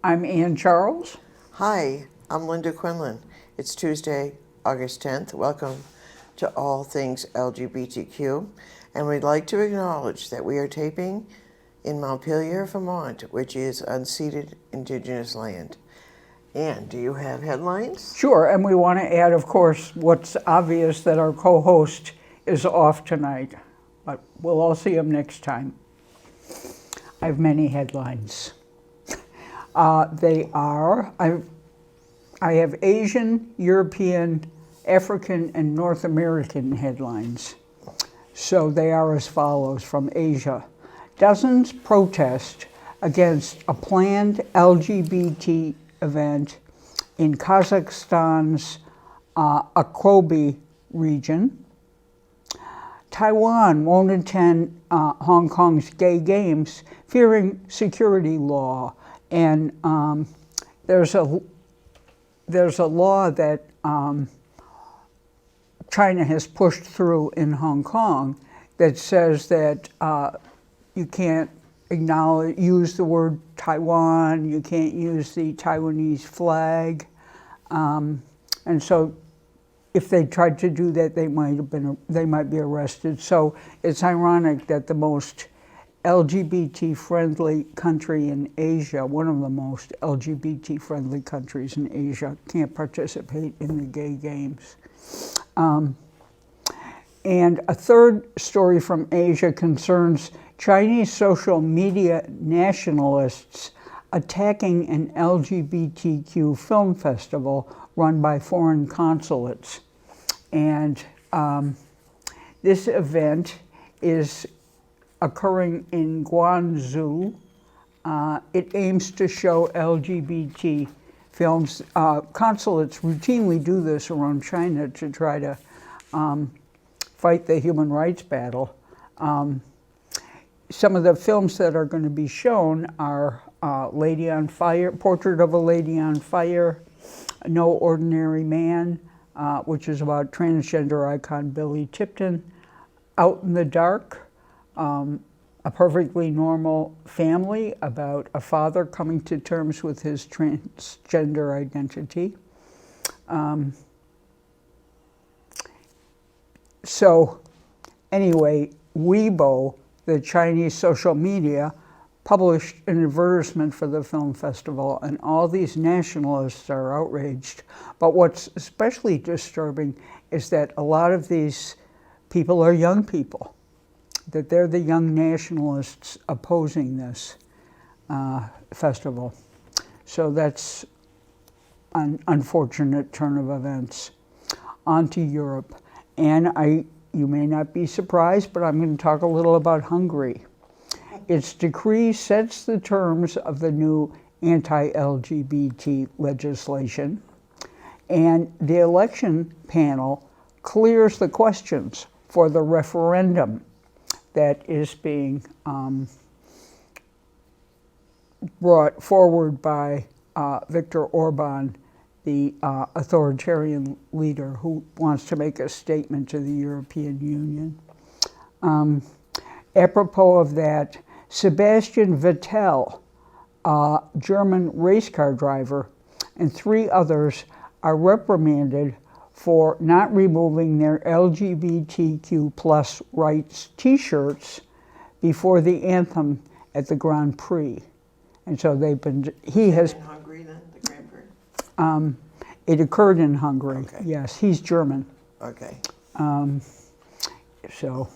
I'm Ann Charles. Hi, I'm Linda Quinlan. It's Tuesday, August 10th. Welcome to All Things LGBTQ. And we'd like to acknowledge that we are taping in Montpelier, Vermont, which is unceded Indigenous land. Ann, do you have headlines? Sure, and we want to add, of course, what's obvious that our co-host is off tonight, but we'll all see him next time. I have many headlines. They are, I have Asian, European, African, and North American headlines. So they are as follows from Asia. Dozens protest against a planned LGBT event in Kazakhstan's Akrobi region. Taiwan won't attend Hong Kong's gay games, fearing security law. And there's a law that China has pushed through in Hong Kong that says that you can't use the word Taiwan, you can't use the Taiwanese flag. And so if they tried to do that, they might be arrested. So it's ironic that the most LGBT-friendly country in Asia, one of the most LGBT-friendly countries in Asia, can't participate in the gay games. And a third story from Asia concerns Chinese social media nationalists attacking an LGBTQ film festival run by foreign consulates. And this event is occurring in Guangzhou. It aims to show LGBT films. Consulates routinely do this around China to try to fight the human rights battle. Some of the films that are going to be shown are Lady on Fire, Portrait of a Lady on Fire, No Ordinary Man, which is about transgender icon Billy Tipton, Out in the Dark, A Perfectly Normal Family, about a father coming to terms with his transgender identity. So anyway, Weibo, the Chinese social media, published an advertisement for the film festival, and all these nationalists are outraged. But what's especially disturbing is that a lot of these people are young people, that they're the young nationalists opposing this festival. So that's an unfortunate turn of events. On to Europe. And you may not be surprised, but I'm going to talk a little about Hungary. Its decree sets the terms of the new anti-LGBT legislation, and the election panel clears the questions for the referendum that is being brought forward by Viktor Orban, the authoritarian leader who wants to make a statement to the European Union. Apropos of that, Sebastian Vettel, a German race car driver, and 3 others are reprimanded for not removing their LGBTQ plus rights T-shirts before the anthem at the Grand Prix. And so he has... In Hungary then, the Grand Prix? It occurred in Hungary, okay. Yes. He's German. Okay. So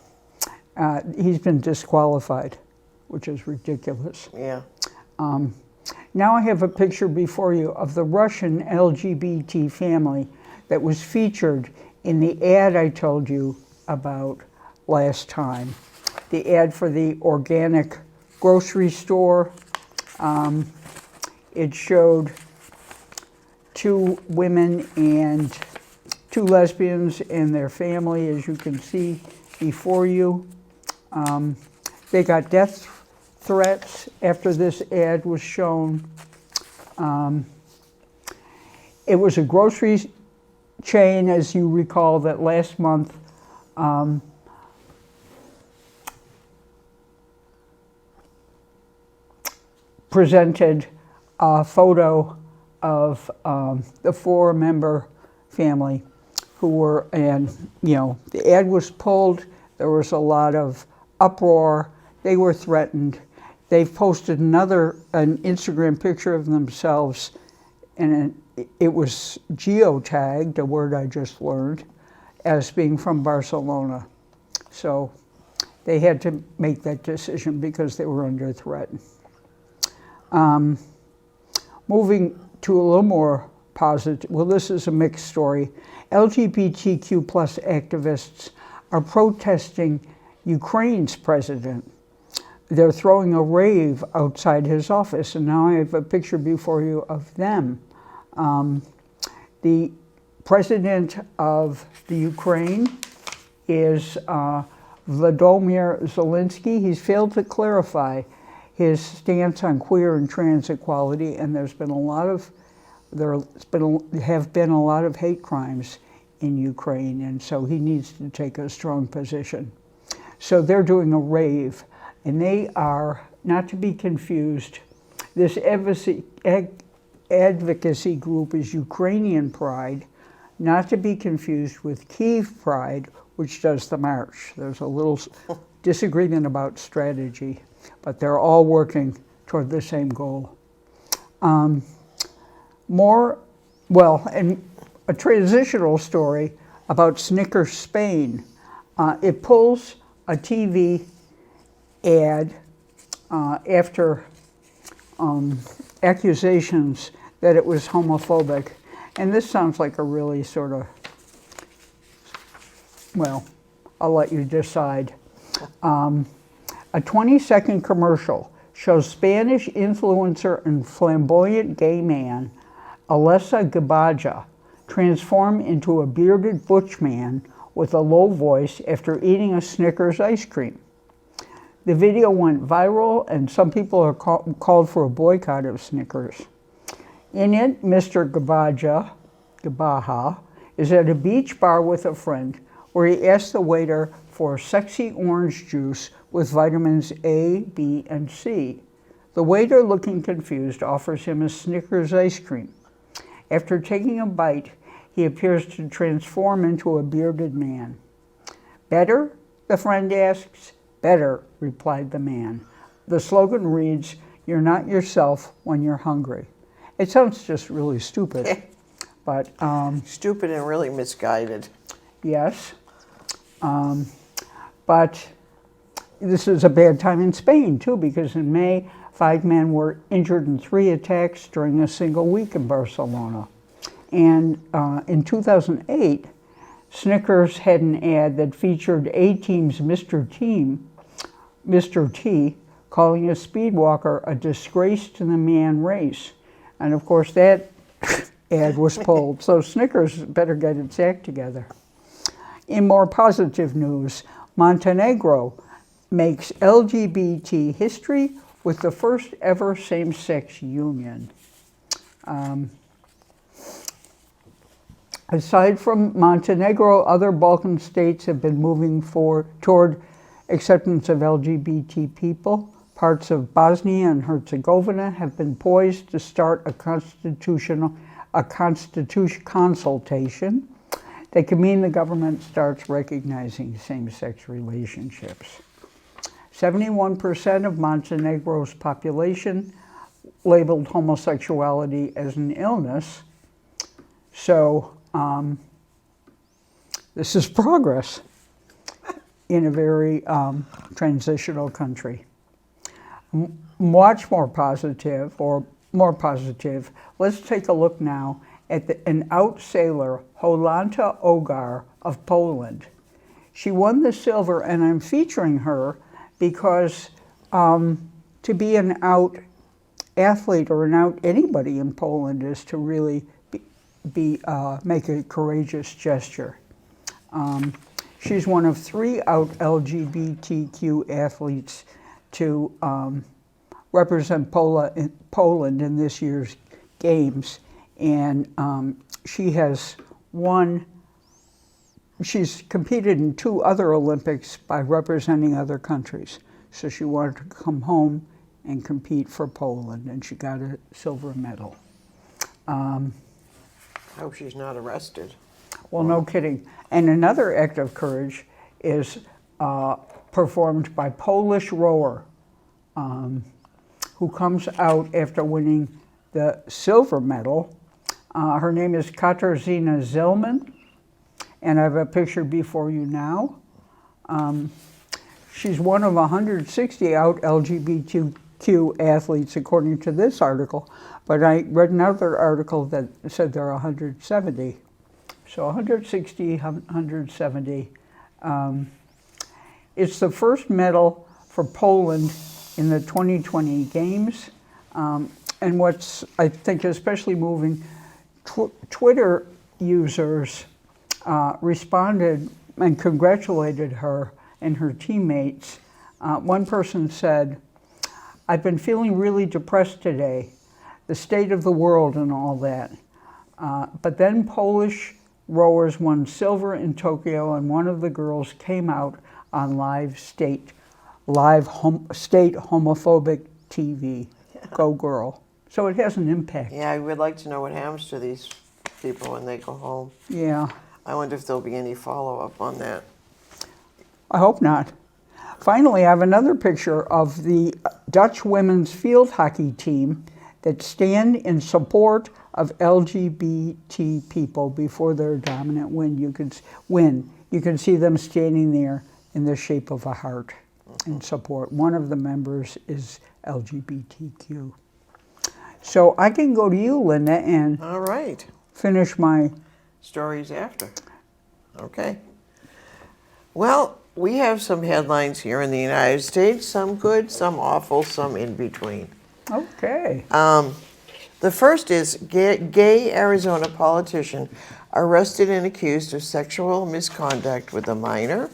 he's been disqualified, which is ridiculous. Yeah. Now I have a picture before you of the Russian LGBT family that was featured in the ad I told you about last time. The ad for the organic grocery store. It showed 2 women and 2 lesbians and their family, as you can see before you. They got death threats after this ad was shown. It was a grocery chain, as you recall, that last month presented a photo of the four-member family who were, and the ad was pulled. There was a lot of uproar. They were threatened. They've posted an Instagram picture of themselves, and it was geotagged, a word I just learned, as being from Barcelona. So they had to make that decision because they were under threat. Moving to a little more positive, well, this is a mixed story. LGBTQ plus activists are protesting Ukraine's president. They're throwing a rave outside his office, and now I have a picture before you of them. The president of the Ukraine is Volodymyr Zelensky. He's failed to clarify his stance on queer and trans equality, and there have been a lot of hate crimes in Ukraine, and so he needs to take a strong position. So they're doing a rave, and they are, not to be confused, this advocacy group is Ukrainian Pride, not to be confused with Kyiv Pride, which does the march. There's a little disagreement about strategy, but they're all working toward the same goal. And a transitional story about Snickers Spain. It pulls a TV ad after accusations that it was homophobic. And this sounds like a really sort of, well, I'll let you decide. A 20-second commercial shows Spanish influencer and flamboyant gay man, Alessa Gabaja, transform into a bearded butch man with a low voice after eating a Snickers ice cream. The video went viral, and some people are called for a boycott of Snickers. In it, Mr. Gabaja is at a beach bar with a friend where he asks the waiter for sexy orange juice with vitamins A, B, and C. The waiter, looking confused, offers him a Snickers ice cream. After taking a bite, he appears to transform into a bearded man. "Better?" the friend asks. "Better," replied the man. The slogan reads, "You're not yourself when you're hungry." It sounds just really stupid, but... stupid and really misguided. Yes. But this is a bad time in Spain, too, because in May, 5 men were injured in 3 attacks during a single week in Barcelona. And in 2008, Snickers had an ad that featured A-Team's Mr. T, calling a speed walker a disgrace to the man race. And of course, that ad was pulled. So Snickers better get its act together. In more positive news, Montenegro makes LGBT history with the first ever same-sex union. Aside from Montenegro, other Balkan states have been moving toward acceptance of LGBT people. Parts of Bosnia and Herzegovina have been poised to start a constitution consultation that could mean the government starts recognizing same-sex relationships. 71% of Montenegro's population labeled homosexuality as an illness. So this is progress in a very transitional country. Much more positive, let's take a look now at an out sailor, Jolanta Ogar of Poland. She won the silver, and I'm featuring her because to be an out athlete or an out anybody in Poland is to really make a courageous gesture. She's one of 3 out LGBTQ athletes to represent Poland in this year's games, and she's competed in 2 other Olympics by representing other countries. So she wanted to come home and compete for Poland, and she got a silver medal. I hope she's not arrested. Well, no kidding. And another act of courage is performed by Polish rower who comes out after winning the silver medal. Her name is Katarzyna Zilman, and I have a picture before you now. She's one of 160 out LGBTQ athletes, according to this article, but I read another article that said there are 170. So 160, 170. It's the first medal for Poland in the 2020 Games. And what's, I think, especially moving, Twitter users responded and congratulated her and her teammates. One person said, "I've been feeling really depressed today, the state of the world and all that. But then Polish rowers won silver in Tokyo, and one of the girls came out on live state homophobic TV. Go girl." So it has an impact. Yeah, I would like to know what happens to these people when they go home. Yeah, I wonder if there'll be any follow-up on that. I hope not. Finally, I have another picture of the Dutch women's field hockey team that stand in support of LGBT people before their dominant win. You can see them standing there in the shape of a heart in support. One of the members is LGBTQ. So I can go to you, Linda, and All right. finish my... Stories after. Okay. Well, we have some headlines here in the United States, some good, some awful, some in between. Okay. The first is gay Arizona politician arrested and accused of sexual misconduct with a minor.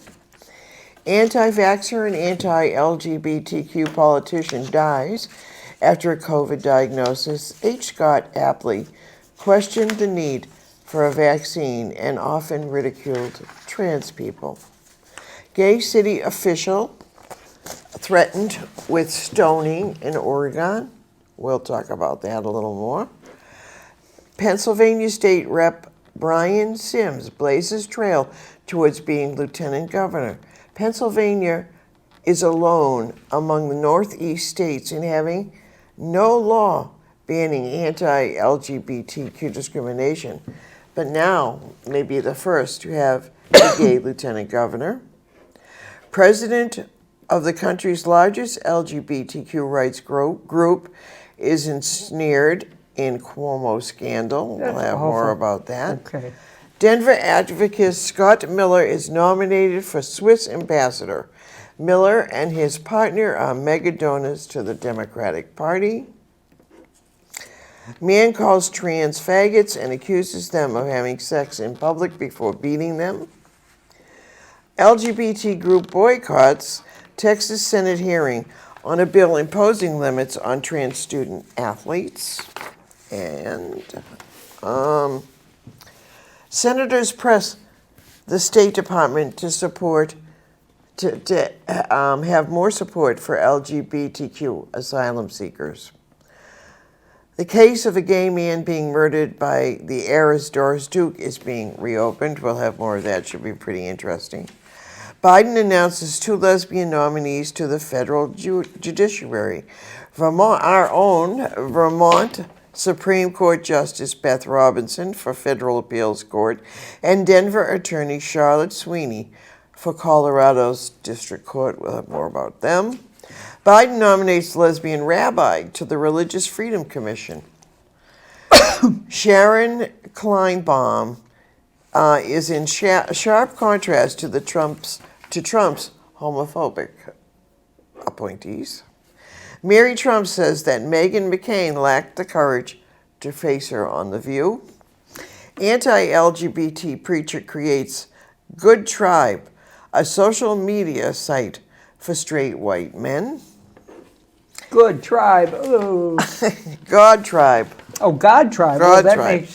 Anti-vaxxer and anti-LGBTQ politician dies after a COVID diagnosis. H. Scott aptly questioned the need for a vaccine and often ridiculed trans people. Gay city official threatened with stoning in Oregon. We'll talk about that a little more. Pennsylvania State Rep Brian Sims blazes trail towards being lieutenant governor. Pennsylvania is alone among the Northeast states in having no law banning anti-LGBTQ discrimination, but now may be the first to have a gay lieutenant governor. President of the country's largest LGBTQ rights group is ensnared in Cuomo scandal. That's We'll have awful. more about that. Okay. Denver advocate Scott Miller is nominated for Swiss ambassador. Miller and his partner are mega donors to the Democratic Party. Man calls trans faggots and accuses them of having sex in public before beating them. LGBT group boycotts Texas Senate hearing on a bill imposing limits on trans student athletes. And senators press the State Department to have more support for LGBTQ asylum seekers. The case of a gay man being murdered by the heiress Doris Duke is being reopened. We'll have more of that. Should be pretty interesting. Biden announces 2 lesbian nominees to the federal judiciary. Our own Vermont Supreme Court Justice Beth Robinson for Federal Appeals Court, and Denver Attorney Charlotte Sweeney for Colorado's District Court. We'll have more about them. Biden nominates lesbian rabbi to the Religious Freedom Commission. Sharon Kleinbaum is in sharp contrast to Trump's homophobic appointees. Mary Trump says that Meghan McCain lacked the courage to face her on The View. Anti-LGBT preacher creates Good Tribe, a social media site for straight white men. Good tribe. Ooh. God Tribe. Oh, God tribe. God Well, tribe.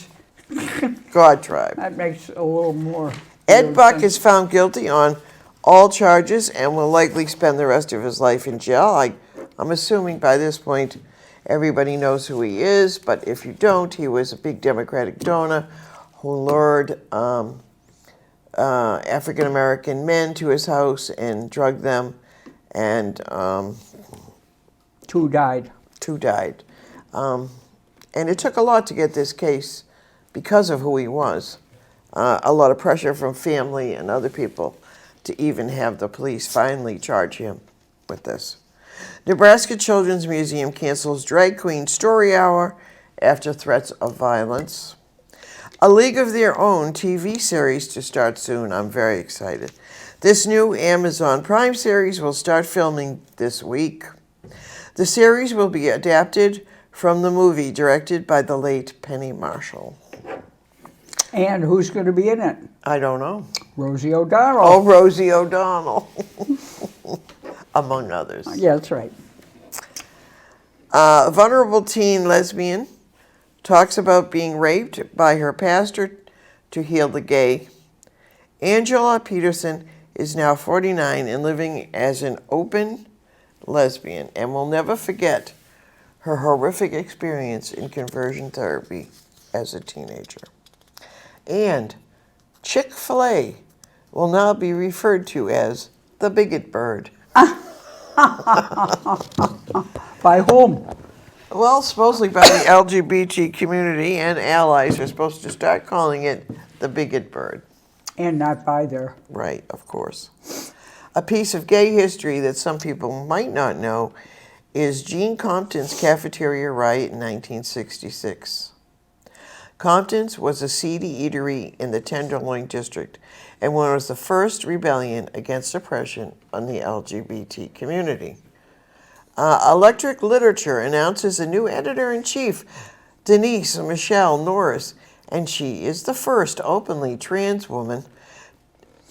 God Tribe. That makes a little more. Ed Buck is found guilty on all charges and will likely spend the rest of his life in jail. I'm assuming by this point everybody knows who he is, but if you don't, he was a big Democratic donor who lured African-American men to his house and drugged them, and 2 died. 2 died. And it took a lot to get this case because of who he was. A lot of pressure from family and other people to even have the police finally charge him with this. Nebraska Children's Museum cancels Drag Queen Story Hour after threats of violence. A League of Their Own TV series to start soon. I'm very excited. This new Amazon Prime series will start filming this week. The series will be adapted from the movie directed by the late Penny Marshall. And who's going to be in it? I don't know. Rosie O'Donnell. Oh, Rosie O'Donnell. Among others. Yeah, that's right. A vulnerable teen lesbian talks about being raped by her pastor to heal the gay. Angela Peterson is now 49 and living as an open lesbian and will never forget her horrific experience in conversion therapy as a teenager. And Chick-fil-A will now be referred to as the bigot bird. By whom? Well, supposedly by the LGBT community, and allies are supposed to start calling it the bigot bird. And not by there. Right, of course. A piece of gay history that some people might not know is Gene Compton's cafeteria riot in 1966. Compton's was a seedy eatery in the Tenderloin district and was the first rebellion against oppression on the LGBT community. Electric Literature announces a new editor-in-chief, Denise Michelle Norris, and she is the first openly trans woman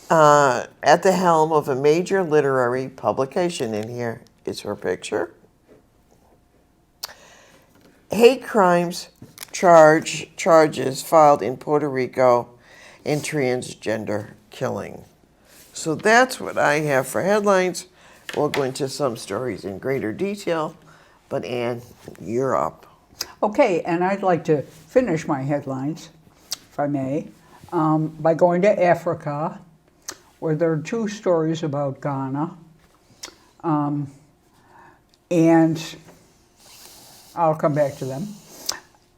at the helm of a major literary publication. And here is her picture. Hate crimes charges filed in Puerto Rico in transgender killing. So that's what I have for headlines. We'll go into some stories in greater detail, but Anne, you're up. Okay, and I'd like to finish my headlines, if I may, by going to Africa, where there are 2 stories about Ghana. And I'll come back to them.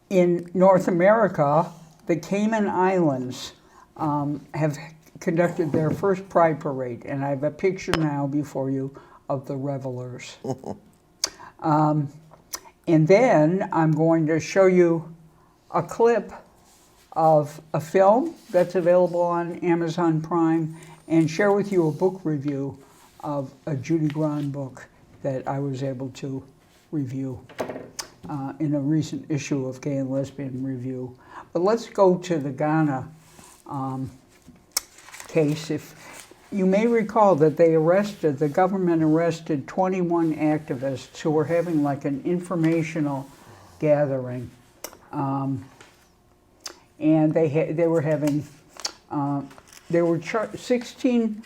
In North America, the Cayman Islands have conducted their first Pride Parade, and I have a picture now before you of the revelers. And then I'm going to show you a clip of a film that's available on Amazon Prime and share with you a book review of a Judy Grahn book that I was able to review in a recent issue of Gay and Lesbian Review. But let's go to the Ghana case. If you may recall that the government arrested 21 activists who were having like an informational gathering. And they were having, 16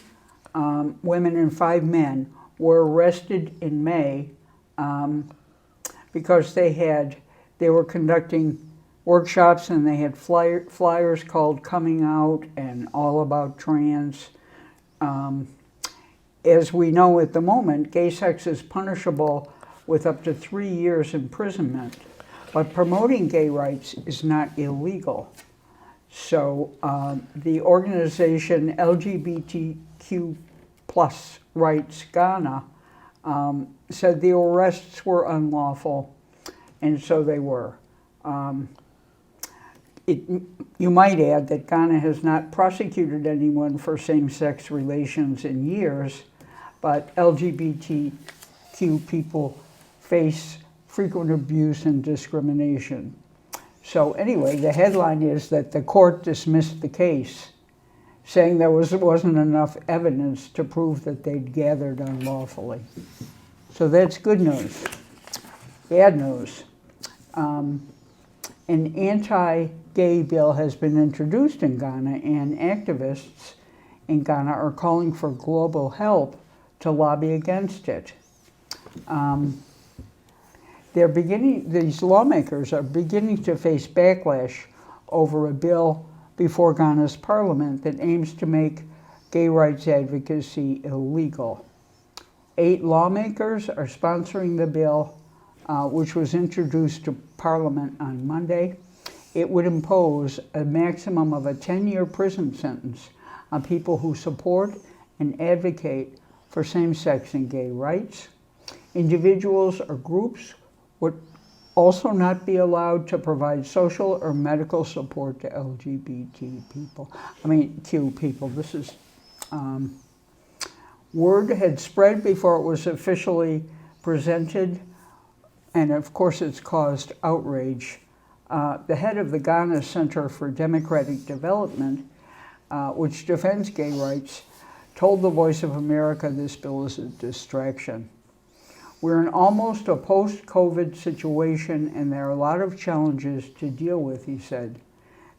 women and 5 men were arrested in May because they were conducting workshops and they had flyers called Coming Out and All About Trans. As we know at the moment, gay sex is punishable with up to 3 years imprisonment, but promoting gay rights is not illegal. So the organization LGBTQ plus Rights Ghana said the arrests were unlawful, and so they were. You might add that Ghana has not prosecuted anyone for same-sex relations in years, but LGBTQ people face frequent abuse and discrimination. So anyway, the headline is that the court dismissed the case, saying there wasn't enough evidence to prove that they'd gathered unlawfully. So that's good news. Bad news. An anti-gay bill has been introduced in Ghana, and activists in Ghana are calling for global help to lobby against it. these lawmakers are beginning to face backlash over a bill before Ghana's parliament that aims to make gay rights advocacy illegal. 8 lawmakers are sponsoring the bill, which was introduced to Parliament on Monday. It would impose a maximum of a 10-year prison sentence on people who support and advocate for same-sex and gay rights. Individuals or groups would also not be allowed to provide social or medical support to LGBT people. Q people. This is word had spread before it was officially presented, and of course it's caused outrage. The head of the Ghana Center for Democratic Development, which defends gay rights, told the Voice of America this bill is a distraction. We're in almost a post-COVID situation, and there are a lot of challenges to deal with, he said.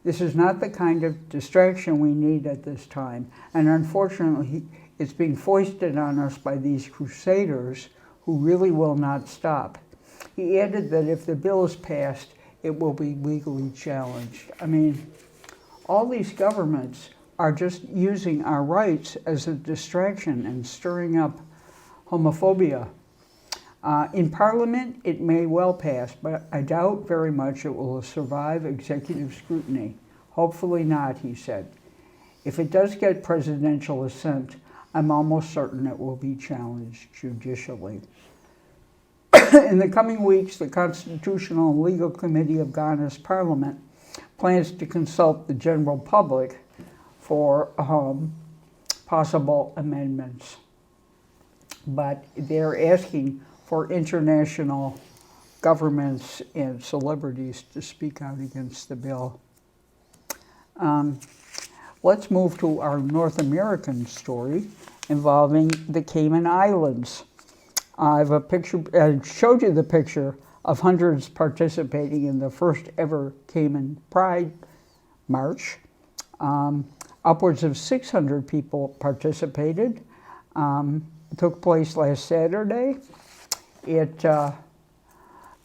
This is not the kind of distraction we need at this time, and unfortunately, it's being foisted on us by these crusaders who really will not stop. He added that if the bill is passed, it will be legally challenged. All these governments are just using our rights as a distraction and stirring up homophobia. In Parliament, it may well pass, but I doubt very much it will survive executive scrutiny. Hopefully not, he said. If it does get presidential assent, I'm almost certain it will be challenged judicially. In the coming weeks, the Constitutional and Legal Committee of Ghana's Parliament plans to consult the general public for possible amendments. But they're asking for international governments and celebrities to speak out against the bill. Let's move to our North American story involving the Cayman Islands. I have a picture, I showed you the picture of hundreds participating in the first ever Cayman Pride March. Upwards of 600 people participated. It took place last Saturday. The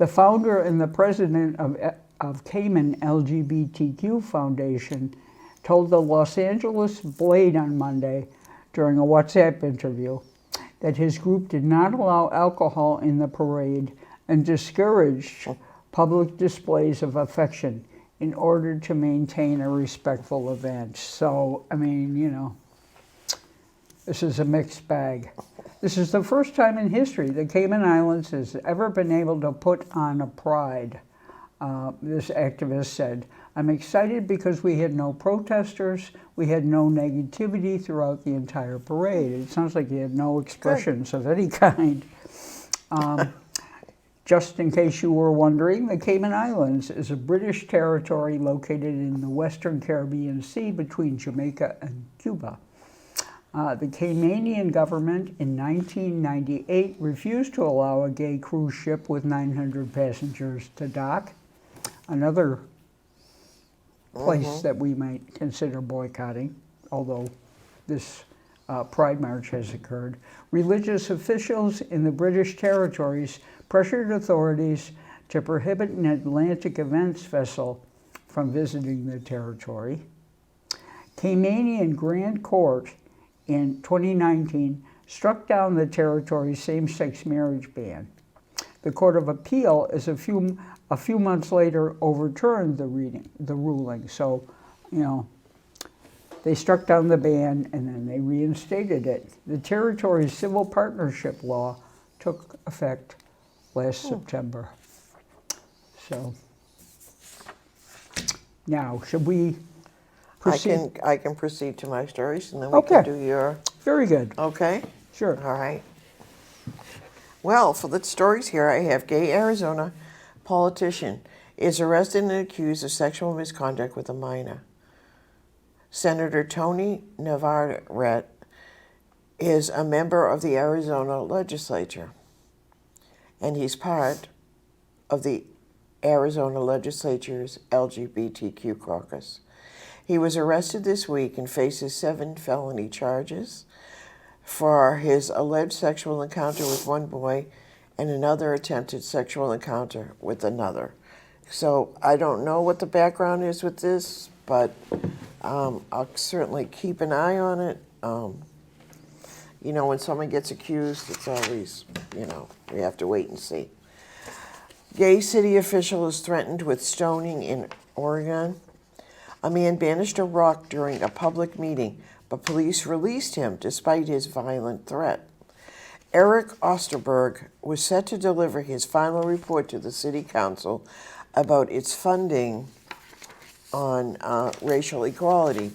founder and the president of Cayman LGBTQ Foundation told the Los Angeles Blade on Monday during a WhatsApp interview that his group did not allow alcohol in the parade and discouraged public displays of affection in order to maintain a respectful event. So, this is a mixed bag. This is the first time in history the Cayman Islands has ever been able to put on a pride, this activist said. I'm excited because we had no protesters, we had no negativity throughout the entire parade. It sounds like you had no expressions of any kind. Just in case you were wondering, the Cayman Islands is a British territory located in the Western Caribbean Sea between Jamaica and Cuba. The Caymanian government in 1998 refused to allow a gay cruise ship with 900 passengers to dock. Another place that we might consider boycotting, although this Pride March has occurred. Religious officials in the British territories pressured authorities to prohibit an Atlantic events vessel from visiting the territory. Caymanian Grand Court in 2019 struck down the territory's same-sex marriage ban. The Court of Appeal is a few months later overturned the ruling. So, they struck down the ban and then they reinstated it. The territory's civil partnership law took effect last September. So, now, should we proceed? I can proceed to my stories, and then we can do your... Very good. Okay? Sure. All right. Well, for the stories here, I have gay Arizona politician is arrested and accused of sexual misconduct with a minor. Senator Tony Navarrete is a member of the Arizona legislature, and he's part of the Arizona legislature's LGBTQ caucus. He was arrested this week and faces 7 felony charges for his alleged sexual encounter with one boy and another attempted sexual encounter with another. So I don't know what the background is with this, but I'll certainly keep an eye on it. You know, when someone gets accused, it's always, you know, we have to wait and see. Gay city official is threatened with stoning in Oregon. A man banished a rock during a public meeting, but police released him despite his violent threat. Eric Osterberg was set to deliver his final report to the city council about its funding on racial equality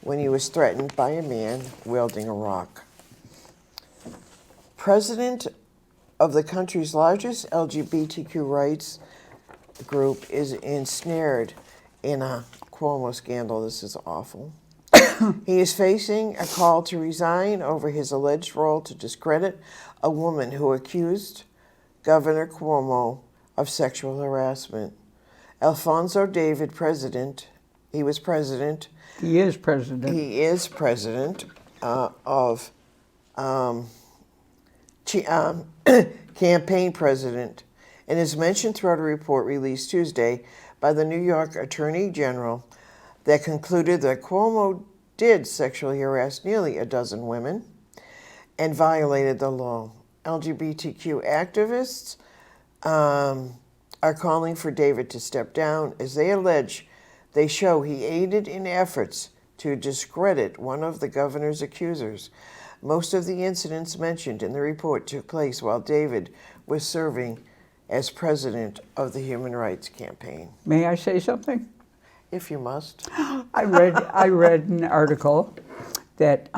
when he was threatened by a man wielding a rock. President of the country's largest LGBTQ rights group is ensnared in a Cuomo scandal. This is awful. He is facing a call to resign over his alleged role to discredit a woman who accused Governor Cuomo of sexual harassment. Alfonso David, he is president of campaign president, and is mentioned throughout a report released Tuesday by the New York Attorney General that concluded that Cuomo did sexually harass nearly a dozen women and violated the law. LGBTQ activists are calling for David to step down as they allege they show he aided in efforts to discredit one of the governor's accusers. Most of the incidents mentioned in the report took place while David was serving as president of the Human Rights Campaign. May I say something? If you must. I read an article that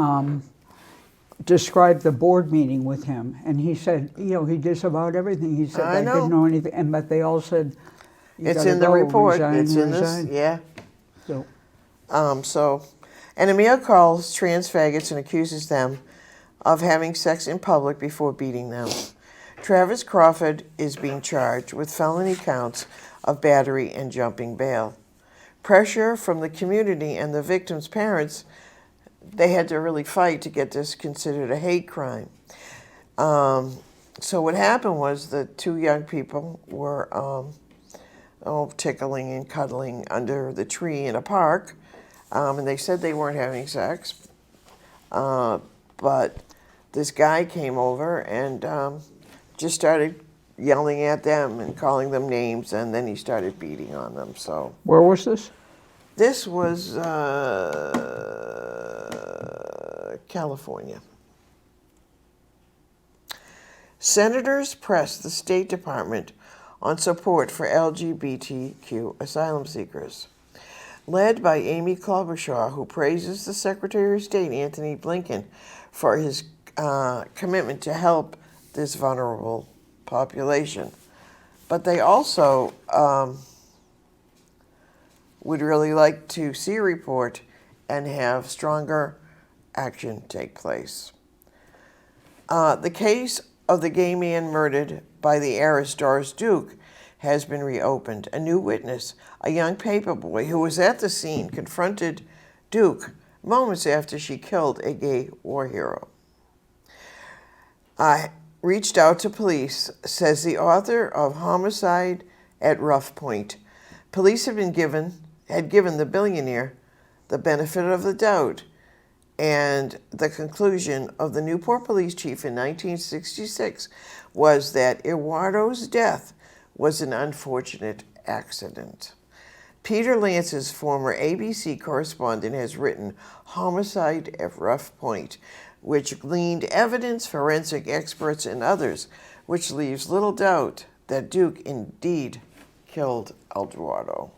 described the board meeting with him, and he said, you know, he disavowed everything. He said, I didn't know anything, but they all said, it's in the report. It's in this, yeah. So, And Emil calls trans faggots and accuses them of having sex in public before beating them. Travis Crawford is being charged with felony counts of battery and jumping bail. Pressure from the community and the victims' parents, they had to really fight to get this considered a hate crime. So what happened was the two young people were tickling and cuddling under the tree in a park, and they said they weren't having sex, but this guy came over and just started yelling at them and calling them names, and then he started beating on them. So where was this? This was California. Senators pressed the State Department on support for LGBTQ asylum seekers. Led by Amy Klobuchar, who praises the Secretary of State, Anthony Blinken, for his commitment to help this vulnerable population. But they also would really like to see a report and have stronger action take place. The case of the gay man murdered by the heiress Doris Duke has been reopened. A new witness, a young paperboy who was at the scene, confronted Duke moments after she killed a gay war hero. I reached out to police, says the author of Homicide at Rough Point. Police had given the billionaire the benefit of the doubt, and the conclusion of the Newport police chief in 1966 was that Eduardo's death was an unfortunate accident. Peter Lance's former ABC correspondent has written Homicide at Rough Point, which gleaned evidence, forensic experts, and others, which leaves little doubt that Duke indeed killed Eduardo.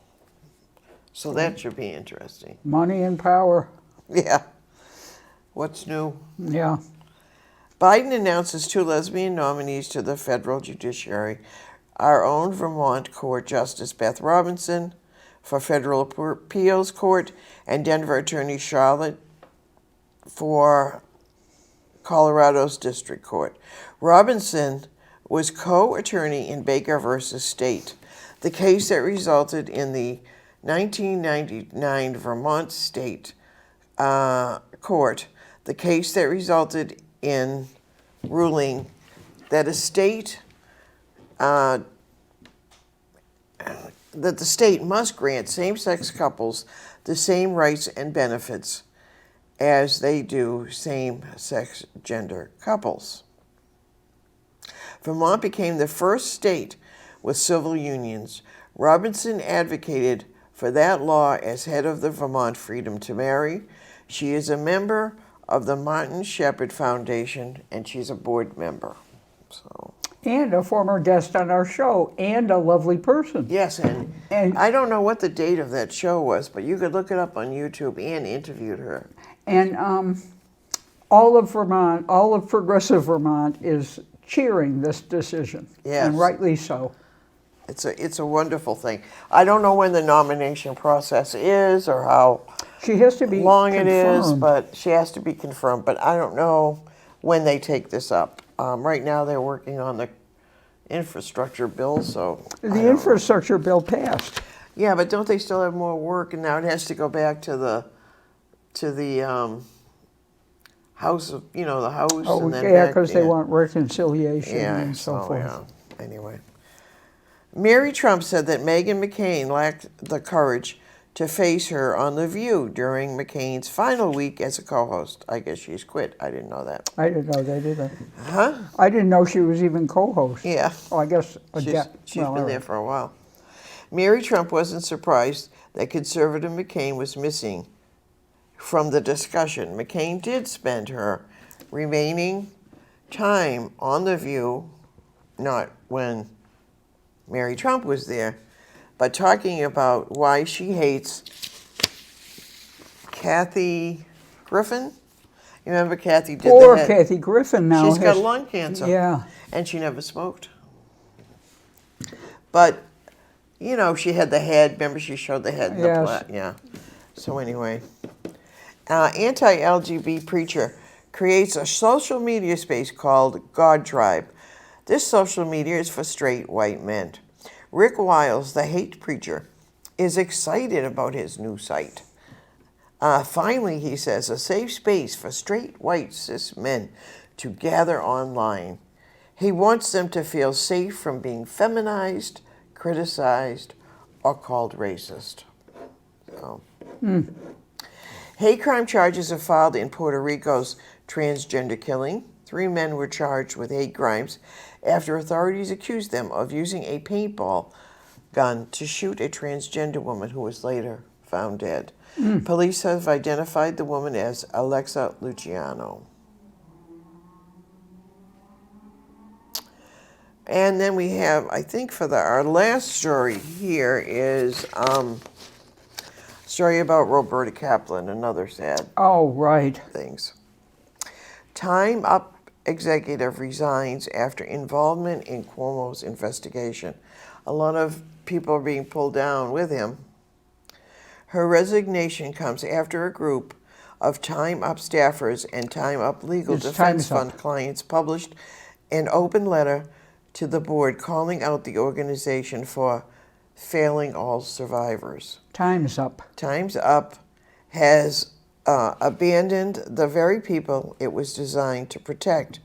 So that should be interesting. Money and power. Yeah. What's new? Yeah. Biden announces 2 lesbian nominees to the federal judiciary. Our own Vermont Court Justice Beth Robinson for Federal Appeals Court, and Denver Attorney Charlotte for Colorado's District Court. Robinson was co-attorney in Baker versus State, the case that resulted in the 1999 Vermont State Court, the case that resulted in ruling that a state that the state must grant same-sex couples the same rights and benefits as they do same-sex gender couples. Vermont became the first state with civil unions. Robinson advocated for that law as head of the Vermont Freedom to Marry. She is a member of the Martin Shepard Foundation, and she's a board member. So. And a former guest on our show, and a lovely person. Yes, and I don't know what the date of that show was, but you could look it up on YouTube. Ann interviewed her. And all of Vermont, all of progressive Vermont is cheering this decision. Yes. And rightly so. It's a wonderful thing. I don't know when the nomination process is or how She has to be long confirmed. it is, but she has to be confirmed. But I don't know when they take this up. Right now they're working on the infrastructure bill, so The infrastructure bill passed. yeah, but don't they still have more work? And now it has to go back to the house of the house. Oh, and then yeah, back, because they want reconciliation yeah, and so forth. Yeah. Anyway, Mary Trump said that Meghan McCain lacked the courage to face her on The View during McCain's final week as a co-host. I guess she's quit. I didn't know that. I didn't know that either. Huh? I didn't know she was even co-host. Yeah. Oh, I guess She's been there for a while. Mary Trump wasn't surprised that conservative McCain was missing from the discussion. McCain did spend her remaining time on The View, not when Mary Trump was there, but talking about why she hates Kathy Griffin. You remember Kathy did Poor the head? Kathy Griffin now. She's got lung cancer. Yeah. And she never smoked. But, she had the head. Remember, she showed the head in the Yes. plot. Yeah. So anyway, anti-LGBT preacher creates a social media space called God Tribe. This social media is for straight white men. Rick Wiles, the hate preacher, is excited about his new site. Finally, he says, a safe space for straight white cis men to gather online. He wants them to feel safe from being feminized, criticized, or called racist. So. Hate crime charges are filed in Puerto Rico's transgender killing. 3 men were charged with hate crimes after authorities accused them of using a paintball gun to shoot a transgender woman who was later found dead. Police have identified the woman as Alexa Luciano. And then we have, I think our last story here is story about Roberta Kaplan, another sad Oh, right. things. Time Up executive resigns after involvement in Cuomo's investigation. A lot of people are being pulled down with him. Her resignation comes after a group of Time Up staffers and Time Up legal It's defense Time's Up. fund clients published an open letter to the board calling out the organization for failing all survivors. Time's up. Time's Up has abandoned the very people it was designed to protect.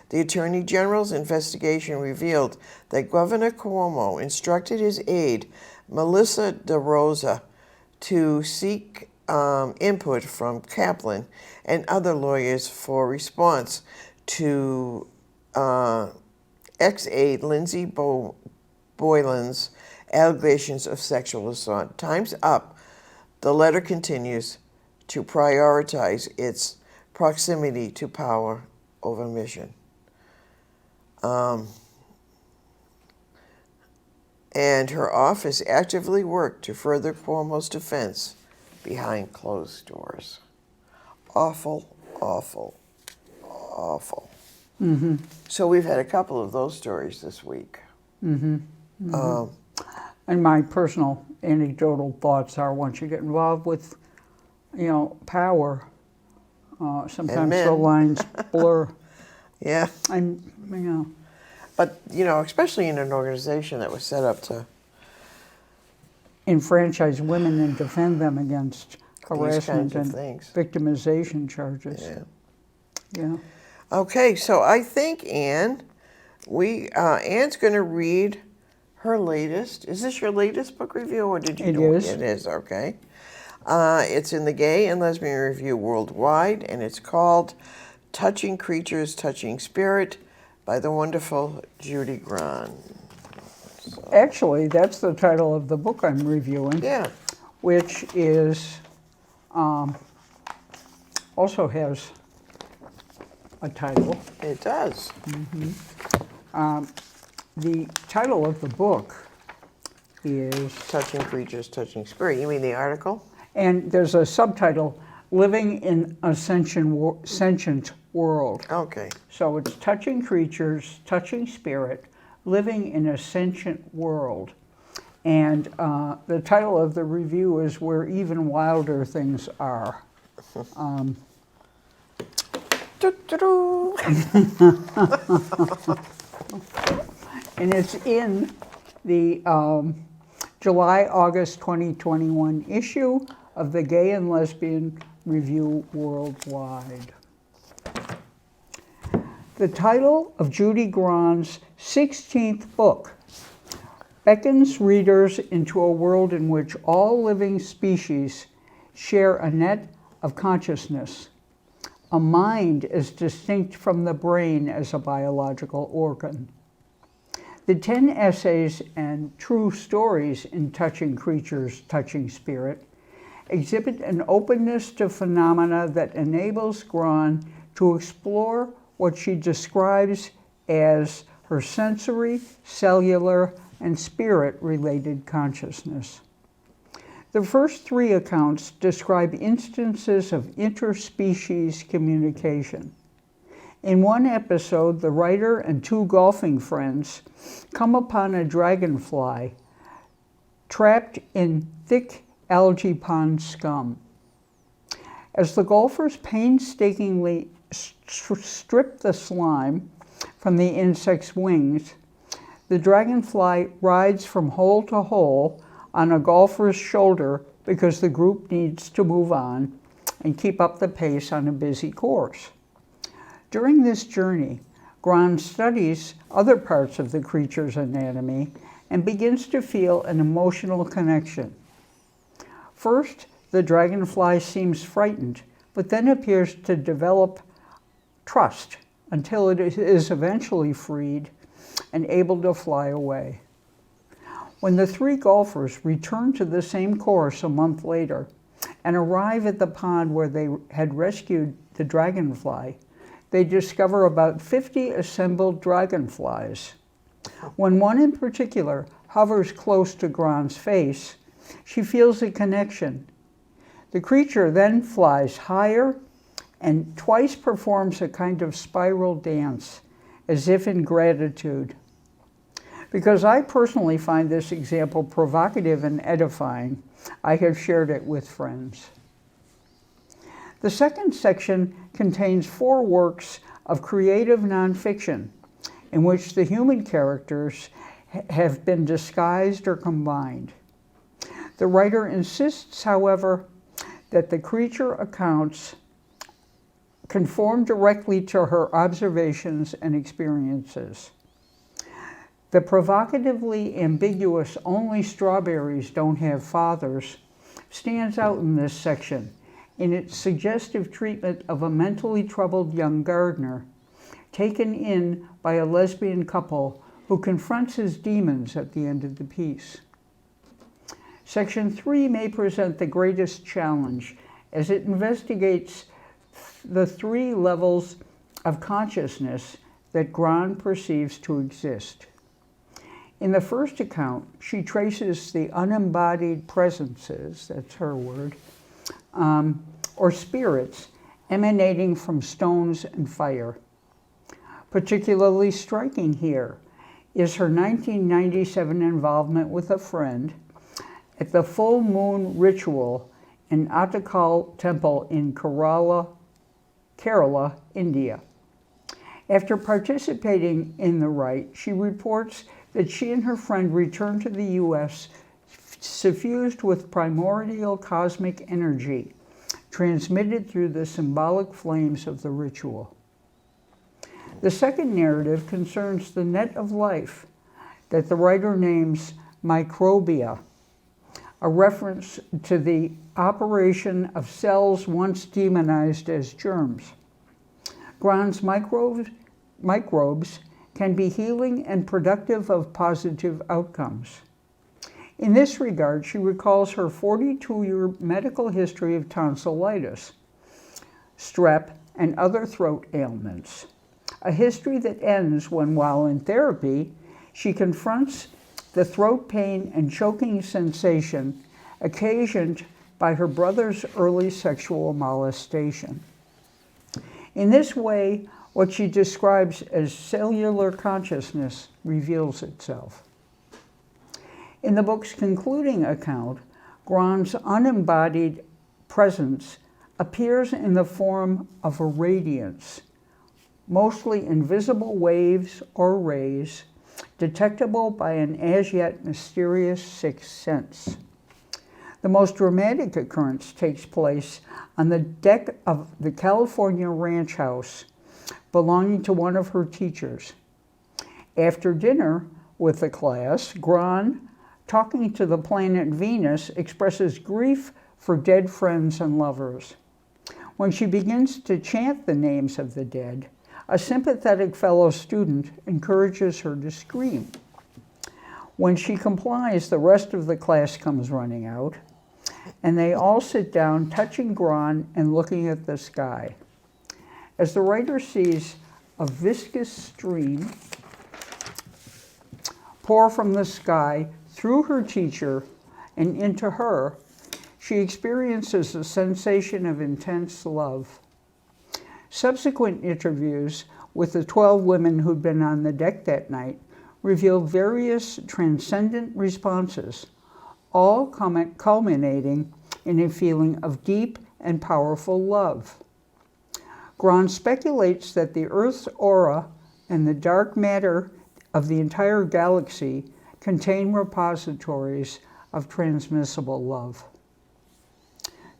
The Attorney General's investigation revealed that Governor Cuomo instructed his aide, Melissa DeRosa, to seek input from Kaplan and other lawyers for response to ex-aide Lindsey Boylan's allegations of sexual assault. Time's Up, the letter continues, to prioritize its proximity to power over mission. And her office actively worked to further Cuomo's defense behind closed doors. Awful, awful, awful. Mm-hmm. So we've had a couple of those stories this week. Mm-hmm. Mm-hmm. And my personal anecdotal thoughts are once you get involved with, power, sometimes the lines blur. Yeah. And, But, especially in an organization that was set up to enfranchise women and defend them against harassment and things. Victimization charges. Yeah. Yeah. Okay, so I think, Ann, Ann's going to read her latest. Is this your latest book review, or did you It do is. It is, okay. It's in the Gay and Lesbian Review Worldwide, and it's called Touching Creatures, Touching Spirit by the wonderful Judy Grahn. Actually, that's the title of the book I'm reviewing, Yeah. which is also has a title. It does. The title of the book is, Touching Creatures, Touching Spirit. You mean the article? and there's a subtitle, Living in a Sentient World. Okay. So it's Touching Creatures, Touching Spirit, Living in a Sentient World. And the title of the review is Where Even Wilder Things Are. Doo-doo-doo. And it's in the July-August 2021 issue of the Gay and Lesbian Review Worldwide. The title of Judy Grahn's 16th book beckons readers into a world in which all living species share a net of consciousness, a mind as distinct from the brain as a biological organ. The 10 essays and true stories in Touching Creatures, Touching Spirit exhibit an openness to phenomena that enables Grahn to explore what she describes as her sensory, cellular, and spirit-related consciousness. The first 3 accounts describe instances of interspecies communication. In one episode, the writer and 2 golfing friends come upon a dragonfly trapped in thick algae pond scum. As the golfers painstakingly strip the slime from the insect's wings, the dragonfly rides from hole to hole on a golfer's shoulder because the group needs to move on and keep up the pace on a busy course. During this journey, Grahn studies other parts of the creature's anatomy and begins to feel an emotional connection. First, the dragonfly seems frightened, but then appears to develop trust until it is eventually freed and able to fly away. When the 3 golfers return to the same course a month later and arrive at the pond where they had rescued the dragonfly, they discover about 50 assembled dragonflies. When one in particular hovers close to Grahn's face, she feels a connection. The creature then flies higher and twice performs a kind of spiral dance, as if in gratitude. Because I personally find this example provocative and edifying, I have shared it with friends. The second section contains 4 works of creative nonfiction in which the human characters have been disguised or combined. The writer insists, however, that the creature accounts conform directly to her observations and experiences. The provocatively ambiguous "only strawberries don't have fathers" stands out in this section in its suggestive treatment of a mentally troubled young gardener taken in by a lesbian couple who confronts his demons at the end of the piece. Section 3 may present the greatest challenge as it investigates the 3 levels of consciousness that Grahn perceives to exist. In the first account, she traces the unembodied presences, that's her word, or spirits emanating from stones and fire. Particularly striking here is her 1997 involvement with a friend at the full moon ritual in Attakal Temple in Kerala, India. After participating in the rite, she reports that she and her friend returned to the U.S. suffused with primordial cosmic energy, transmitted through the symbolic flames of the ritual. The second narrative concerns the net of life that the writer names microbia, a reference to the operation of cells once demonized as germs. Grand's microbes can be healing and productive of positive outcomes. In this regard, she recalls her 42-year medical history of tonsillitis, strep, and other throat ailments, a history that ends when, while in therapy, she confronts the throat pain and choking sensation occasioned by her brother's early sexual molestation. In this way, what she describes as cellular consciousness reveals itself. In the book's concluding account, Grand's unembodied presence appears in the form of a radiance, mostly invisible waves or rays, detectable by an as-yet mysterious sixth sense. The most dramatic occurrence takes place on the deck of the California ranch house belonging to one of her teachers. After dinner with the class, Grand, talking to the planet Venus, expresses grief for dead friends and lovers. When she begins to chant the names of the dead, a sympathetic fellow student encourages her to scream. When she complies, the rest of the class comes running out, and they all sit down, touching Grand and looking at the sky. As the writer sees a viscous stream pour from the sky through her teacher and into her, she experiences a sensation of intense love. Subsequent interviews with the 12 women who'd been on the deck that night revealed various transcendent responses, all culminating in a feeling of deep and powerful love. Grand speculates that the Earth's aura and the dark matter of the entire galaxy contain repositories of transmissible love.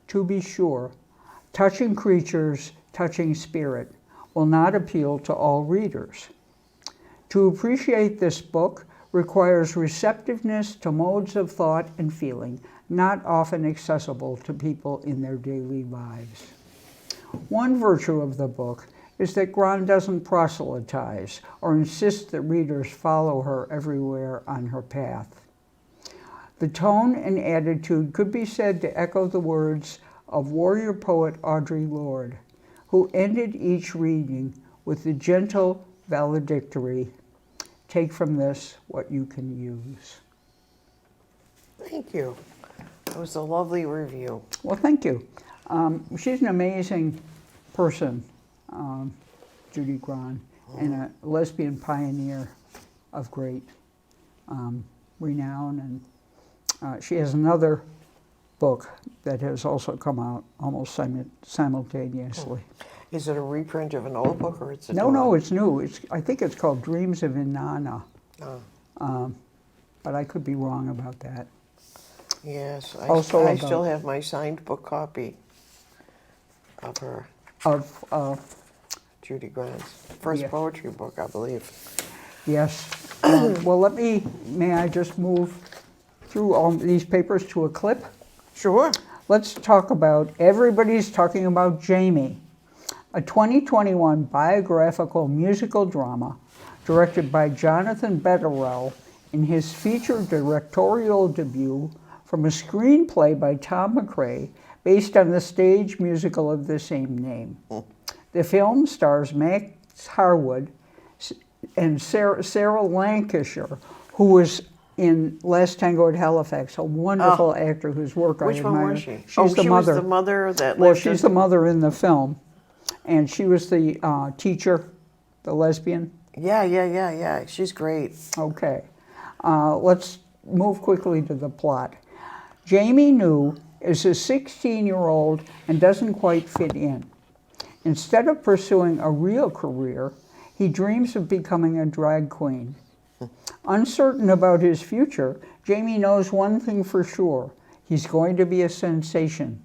To be sure, touching creatures, touching spirit will not appeal to all readers. To appreciate this book requires receptiveness to modes of thought and feeling not often accessible to people in their daily lives. One virtue of the book is that Grand doesn't proselytize or insist that readers follow her everywhere on her path. The tone and attitude could be said to echo the words of warrior poet Audre Lorde, who ended each reading with the gentle valedictory, "Take from this what you can use." Thank you. That was a lovely review. Well, thank you. She's an amazing person, Judy Grand, and a lesbian pioneer of great renown. And she has another book that has also come out almost simultaneously. Is it a reprint of an old book, or it's a No, it's new. I think it's called Dreams of Inanna. But I could be wrong about that. Yes, I Also still have my signed book copy of her, Of Judy Grant's first Yeah. poetry book, I believe. yes. Well, may I just move through all these papers to a clip? Sure. Let's talk about, everybody's talking about Jamie, a 2021 biographical musical drama directed by Jonathan Betterell in his feature directorial debut from a screenplay by Tom McRae based on the stage musical of the same name. The film stars Max Harwood and Sarah Lancashire, who was in Last Tango at Halifax, a wonderful actor whose work I Which admire. one was she? She's the mother. Was the mother that Well, lived she's in... the mother in the film, and she was the teacher, the lesbian. Yeah. She's great. Okay, let's move quickly to the plot. Jamie New is a 16-year-old and doesn't quite fit in. Instead of pursuing a real career, he dreams of becoming a drag queen. Uncertain about his future, Jamie knows one thing for sure: he's going to be a sensation.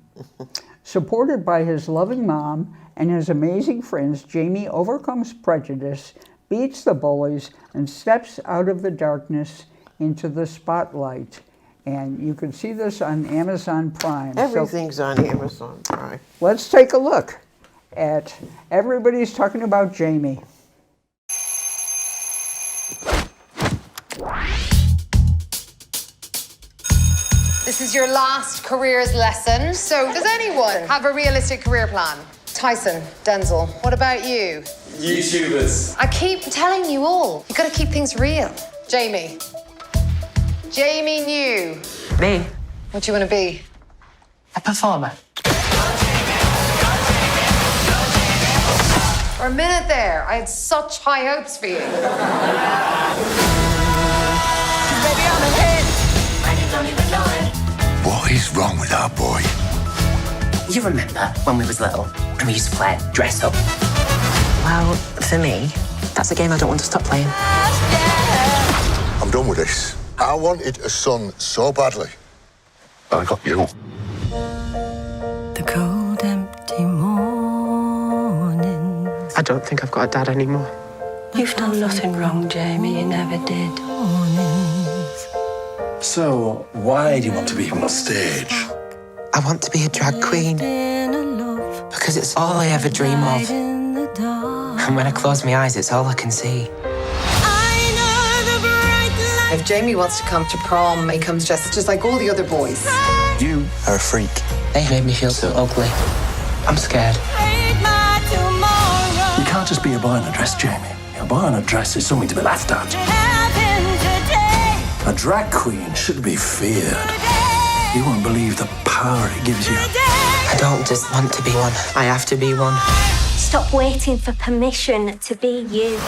Supported by his loving mom and his amazing friends, Jamie overcomes prejudice, beats the bullies, and steps out of the darkness into the spotlight. And you can see this on Amazon Prime. Everything's on Amazon Prime. Let's take a look at everybody's talking about Jamie. This is your last careers lesson. So, does anyone have a realistic career plan? Tyson, Denzel, what about you? YouTubers. I keep telling you all, you gotta keep things real. Jamie. Jamie New. Me? What do you wanna be? A performer. For a minute there, I had such high hopes for you. What is wrong with our boy? You remember when we was little and we used to play dress up? Well, for me, that's a game I don't want to stop playing. I'm done with this. I wanted a son so badly. And I got you. The cold, empty mornings. I don't think I've got a dad anymore. You've done nothing wrong, Jamie. You never did. So, why do you want to be on stage? I want to be a drag queen because it's all I ever dream of. And when I close my eyes, it's all I can see. If Jamie wants to come to prom, he comes dressed just like all the other boys. You are a freak. They made me feel so ugly. I'm scared. You can't just be a boy in a dress, Jamie. A boy in a dress is something to be laughed at. A drag queen should be feared. You won't believe the power it gives you. I don't just want to be one. I have to be one. Stop waiting for permission to be you.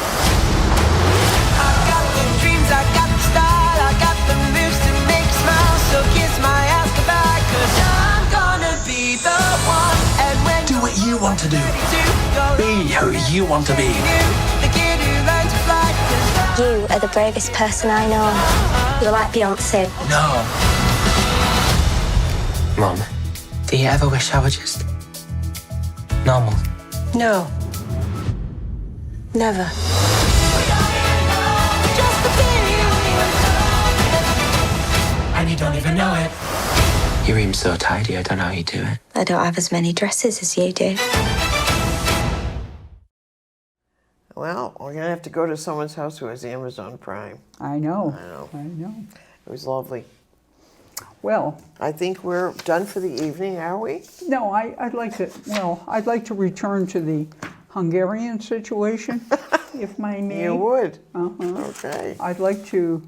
Do what you want to do. Be who you want to be. You are the bravest person I know. You're like Beyonce. No. Mom, do you ever wish I were just normal? No. Never. And you don't even know it. Your room's so tidy, I don't know how you do it. I don't have as many dresses as you do. Well, we're going to have to go to someone's house who has Amazon Prime. I know. I know. It was lovely. Well, I think we're done for the evening, are we? no, I'd like to return to the Hungarian situation, if I may. You would? Uh-huh. Okay. I'd like to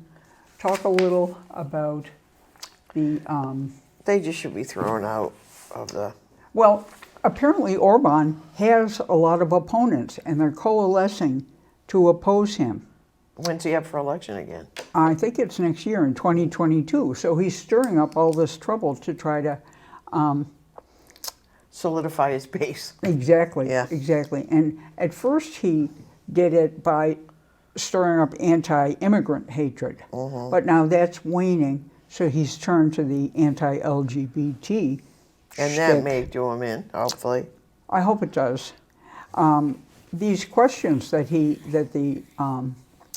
talk a little about the, They just should be thrown out of the... well, apparently Orban has a lot of opponents, and they're coalescing to oppose him. When's he up for election again? I think it's next year in 2022. So he's stirring up all this trouble to try to Solidify his base. exactly. And at first he did it by stirring up anti-immigrant hatred, but now that's waning. So he's turned to the anti-LGBT. And that may do him in, hopefully. I hope it does. These questions that the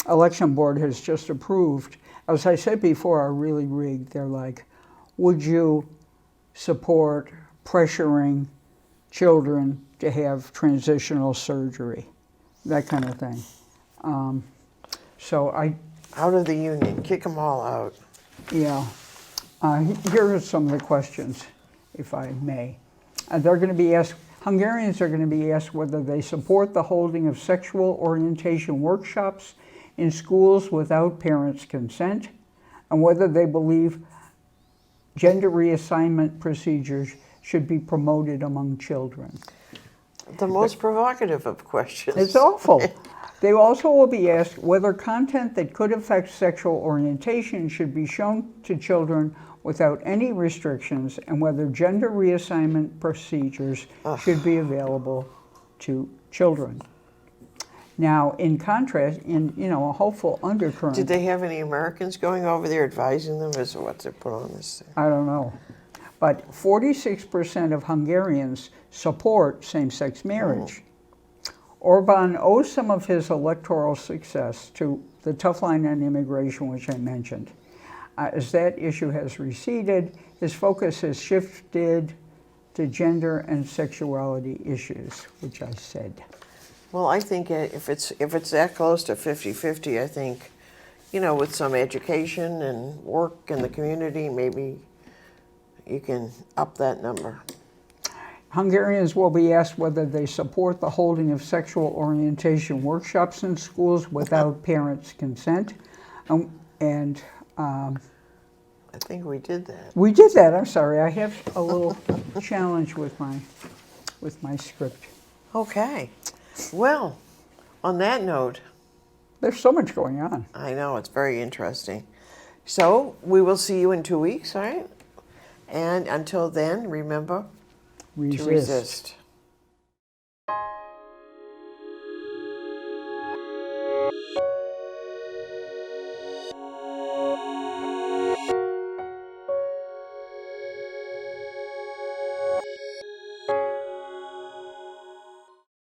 election board has just approved, as I said before, are really rigged. They're like, would you support pressuring children to have transitional surgery? That kind of thing. Out of the union. Kick them all out. Yeah. Here are some of the questions, if I may. They're going to be asked, Hungarians are going to be asked whether they support the holding of sexual orientation workshops in schools without parents' consent, and whether they believe gender reassignment procedures should be promoted among children. The most provocative of questions. It's awful. They also will be asked whether content that could affect sexual orientation should be shown to children without any restrictions, and whether gender reassignment procedures should be available to children. Now, in contrast, in a hopeful undercurrent. Did they have any Americans going over there advising them as to what to put on this thing? I don't know. but 46% of Hungarians support same-sex marriage. Orban owes some of his electoral success to the tough line on immigration, which I mentioned. As that issue has receded, his focus has shifted to gender and sexuality issues, which I said. Well, I think if it's that close to 50-50, I think, you know, with some education and work in the community, maybe you can up that number. Hungarians will be asked whether they support the holding of sexual orientation workshops in schools without parents' consent. I think we did that. We did that. I'm sorry. I have a little challenge with my script. Okay. Well, on that note, There's so much going on. I know, it's very interesting. So we will see you in 2 weeks, all right? And until then, remember to resist.